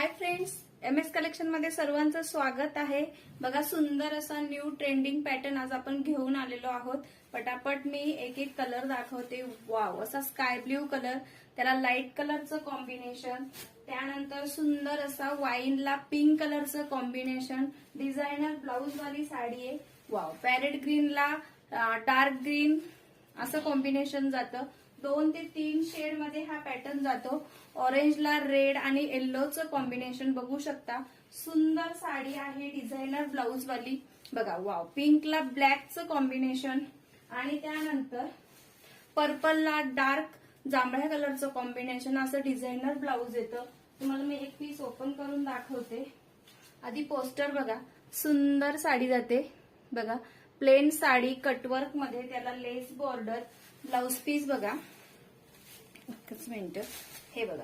Hi friends, MS collection मध्ये सर्वांचं स्वागत आहे। बघा, सुंदर असा न्यू ट्रेंडिंग पॅटर्न आज आपण घेऊन आलेलो आहोत। पटापट मी एक एक कलर दाखवते। वाव, असा स्काय ब्ल्यू कलर, त्याला लाईट कलरचं कॉम्बिनेशन, त्यानंतर सुंदर असा वाईनला पिंक कलरचं कॉम्बिनेशन, डिझायनर ब्लाउज वाली साडी आहे। वाव, पॅरेट ग्रीनला डार्क ग्रीन असं कॉम्बिनेशन जातं। 2 ते 3 शेड मध्ये हा पॅटर्न जातो। ऑरेंजला रेड आणि येल्लोचं कॉम्बिनेशन बघू शकता। सुंदर साडी आहे, डिझायनर ब्लाउज वाली। बघा, वाव, पिंकला ब्लॅकचं कॉम्बिनेशन आणि त्यानंतर पर्पलला डार्क जांभळ्या कलरचं कॉम्बिनेशन, असं डिझायनर ब्लाउज येतं। तुम्हाला मी एक पीस ओपन करून दाखवते। आधी पोस्टर बघा, सुंदर साडी जाते। बघा, प्लेन साडी कटवर्क मध्ये, त्याला लेस बॉर्डर, ब्लाउज पीस बघा, एकच मिनिट, हे बघा,